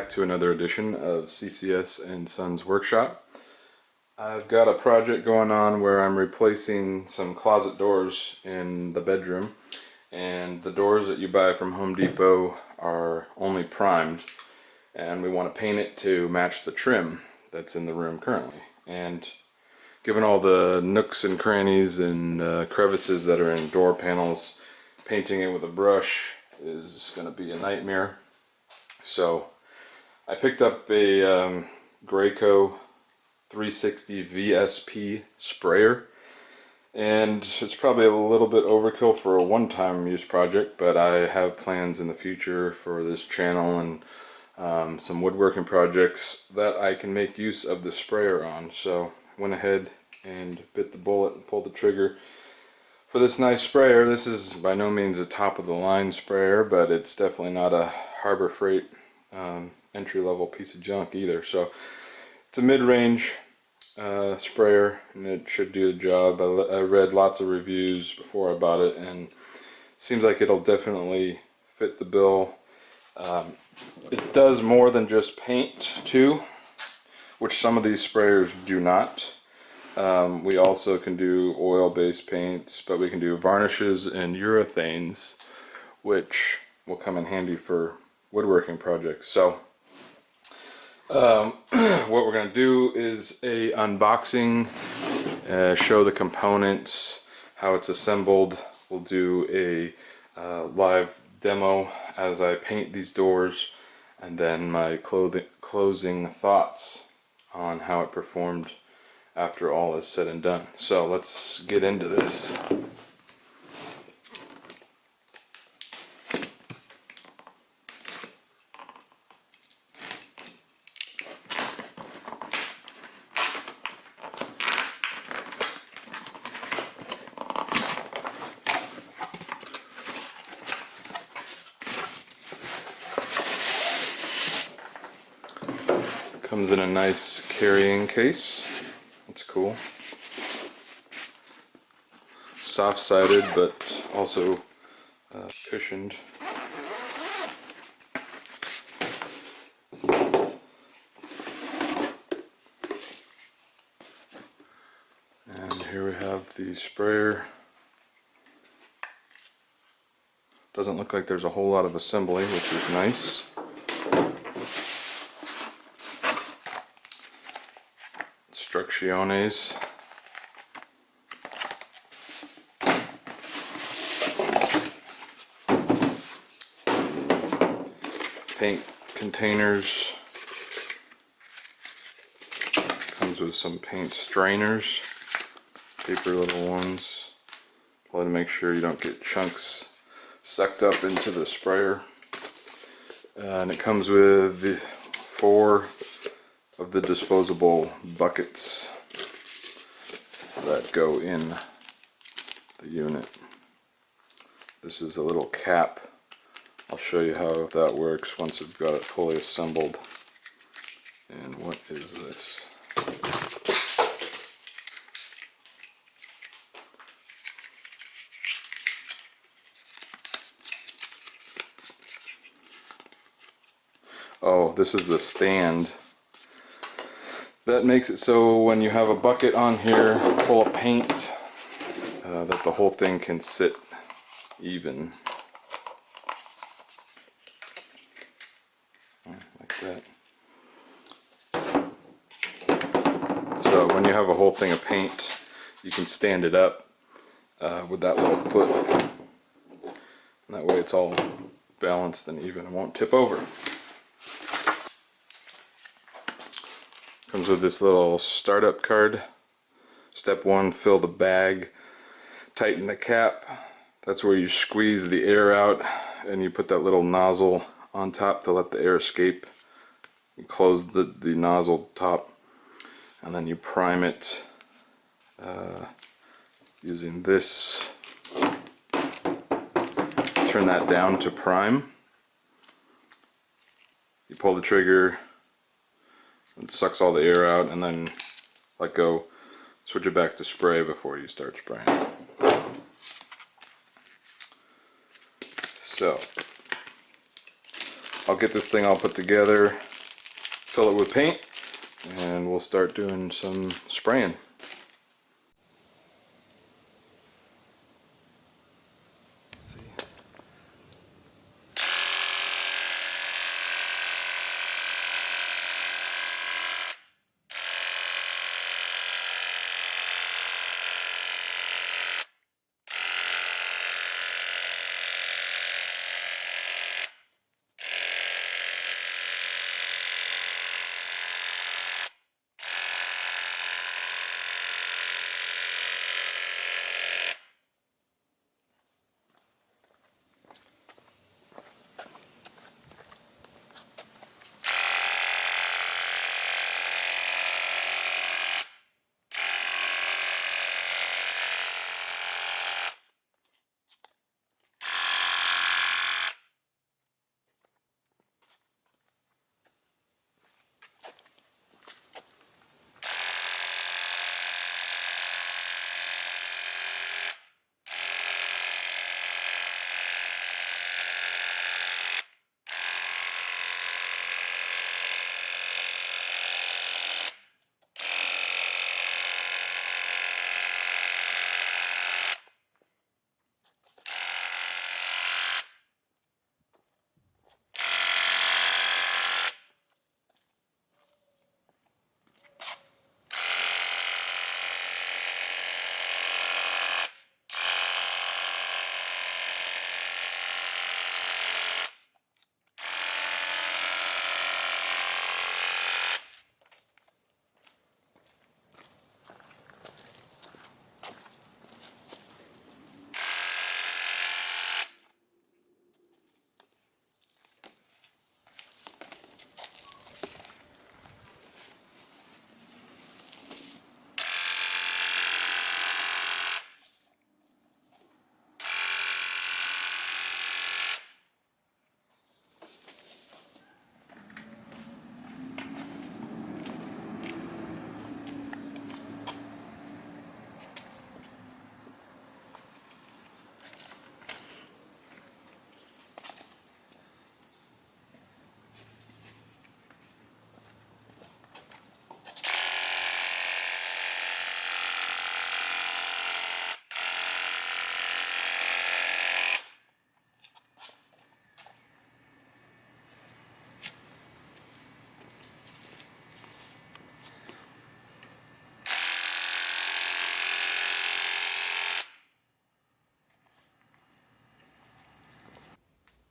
back to another edition of CCS and Sons Workshop. I've got a project going on where I'm replacing some closet doors in the bedroom, and the doors that you buy from Home Depot are only primed, and we want to paint it to match the trim that's in the room currently. And given all the nooks and crannies and crevices that are in door panels, painting it with a brush is going to be a nightmare. So I picked up a Graco 360 VSP sprayer, and it's probably a little bit overkill for a one-time use project, but I have plans in the future for this channel and some woodworking projects that I can make use of the sprayer on. So I went ahead and bit the bullet and pulled the trigger for this nice sprayer. This is by no means a top-of-the-line sprayer, but it's definitely not a Harbor Freight entry-level piece of junk either. So it's a mid-range sprayer, and it should do the job. I read lots of reviews before I bought it, and it seems like it'll definitely fit the bill. It does more than just paint too, which some of these sprayers do not. We also can do oil-based paints, but we can do varnishes and urethanes, which will come in handy for woodworking projects. So what we're going to do is a unboxing, show the components, how it's assembled. We'll do a live demo as I paint these doors, and then my closing thoughts on how it performed after all is said and done. So let's get into this. Comes in a nice carrying case. That's cool. Soft-sided, but also cushioned. And here we have the sprayer. Doesn't look like there's a whole lot of assembly, which is nice. Instrucciones. Paint containers. Comes with some paint strainers, paper little ones, probably to make sure you don't get chunks sucked up into the sprayer. And it comes with the 4 of the disposable buckets that go in the unit. This is a little cap. I'll show you how that works once I've got it fully assembled. And what is this? Oh, this is the stand. That makes it so when you have a bucket on here full of paint, that the whole thing can sit even. Like that. So when you have a whole thing of paint, you can stand it up with that little foot. And that way it's all balanced and even. It won't tip over. Comes with this little startup card. Step 1, fill the bag, tighten the cap. That's where you squeeze the air out, and you put that little nozzle on top to let the air escape. You close the nozzle top, and then you prime it using this. Turn that down to prime. You pull the trigger, it sucks all the air out, and then let go. Switch it back to spray before you start spraying. So I'll get this thing all put together, fill it with paint, and we'll start doing some spraying.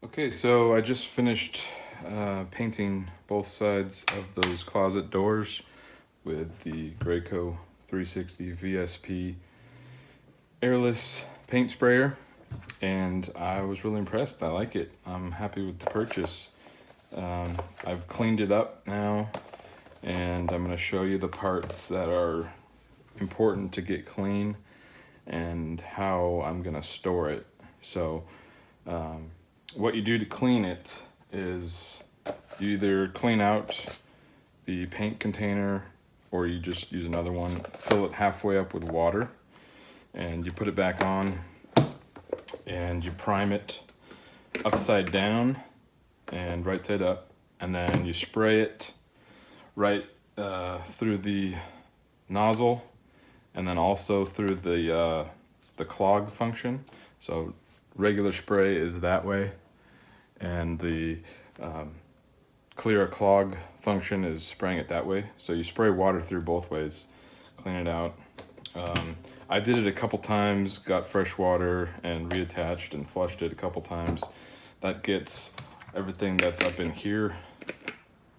Okay, so I just finished painting both sides of those closet doors with the Graco 360 VSP airless paint sprayer, and I was really impressed. I like it. I'm happy with the purchase. I've cleaned it up now, and I'm going to show you the parts that are important to get clean and how I'm going to store it. So what you do to clean it is you either clean out the paint container or you just use another one, fill it halfway up with water, and you put it back on and you prime it upside down and right side up, and then you spray it right through the nozzle and then also through the clog function. So regular spray is that way, and the clear a clog function is spraying it that way. So you spray water through both ways, clean it out. I did it a couple times, got fresh water and reattached and flushed it a couple times. That gets everything that's up in here,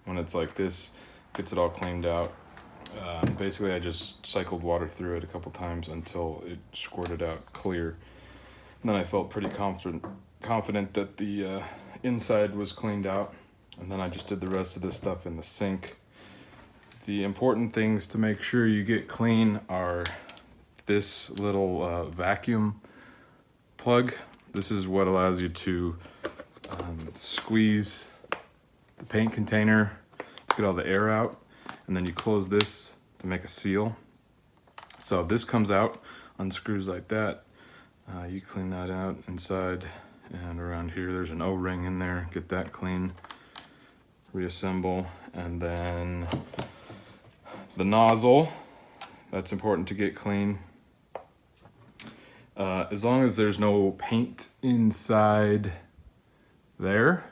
when it's like this, gets it all cleaned out. Basically I just cycled water through it a couple times until it squirted out clear. And then I felt pretty confident that the inside was cleaned out, and then I just did the rest of this stuff in the sink. The important things to make sure you get clean are this little vacuum plug. This is what allows you to squeeze the paint container to get all the air out, and then you close this to make a seal. So if this comes out, unscrews like that. You clean that out inside and around here. There's an O-ring in there. Get that clean. reassemble, and then the nozzle, that's important to get clean. As long as there's no paint inside there.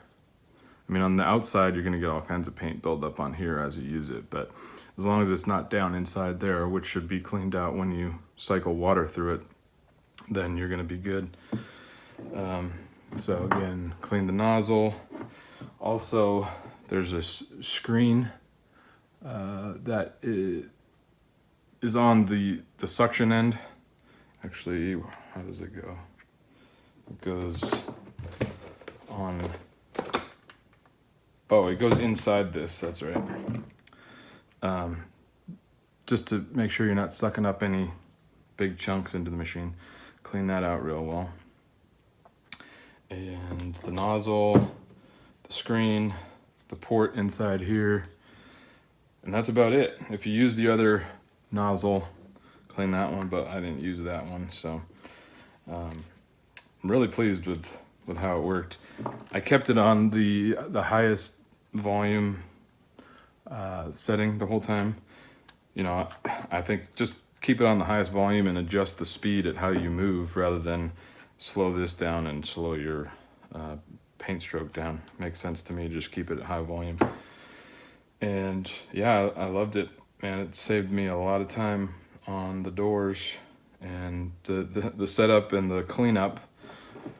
I mean, on the outside, you're gonna get all kinds of paint buildup on here as you use it, but as long as it's not down inside there, which should be cleaned out when you cycle water through it, then you're gonna be good. So again, clean the nozzle. Also, there's this screen that is on the suction end. Actually, how does it go? It goes on, oh, it goes inside this, that's right. Just to make sure you're not sucking up any big chunks into the machine. Clean that out real well. And the nozzle, the screen, the port inside here, and that's about it. If you use the other nozzle, clean that one, but I didn't use that one, so I'm really pleased with how it worked. I kept it on the highest volume setting the whole time. You know, I think just keep it on the highest volume and adjust the speed at how you move rather than slow this down and slow your paint stroke down. Makes sense to me, just keep it at high volume. And yeah, I loved it, man. It saved me a lot of time on the doors, and the setup and the cleanup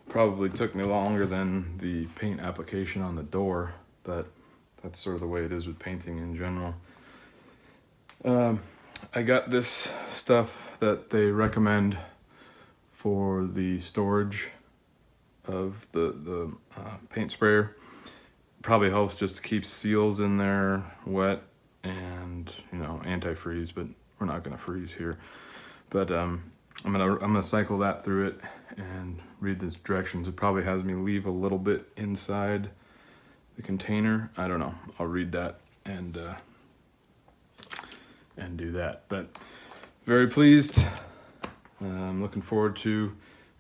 probably took me longer than the paint application on the door, but that's sort of the way it is with painting in general. I got this stuff that they recommend for the storage of the paint sprayer. Probably helps just to keep seals in there wet and, you know, antifreeze, but we're not gonna freeze here. But I'm gonna cycle that through it and read the directions. It probably has me leave a little bit inside the container. I don't know. I'll read that and do that. But very pleased. I'm looking forward to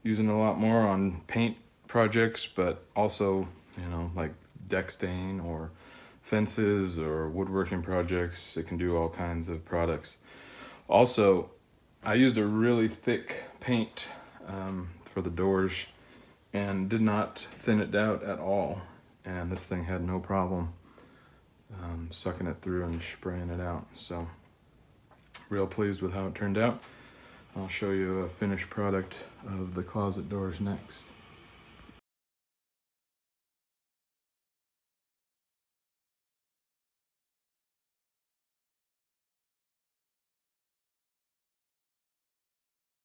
using a lot more on paint projects, but also, you know, like deck stain or fences or woodworking projects. It can do all kinds of products. Also, I used a really thick paint for the doors and did not thin it out at all. And this thing had no problem sucking it through and spraying it out. So real pleased with how it turned out. I'll show you a finished product of the closet doors next.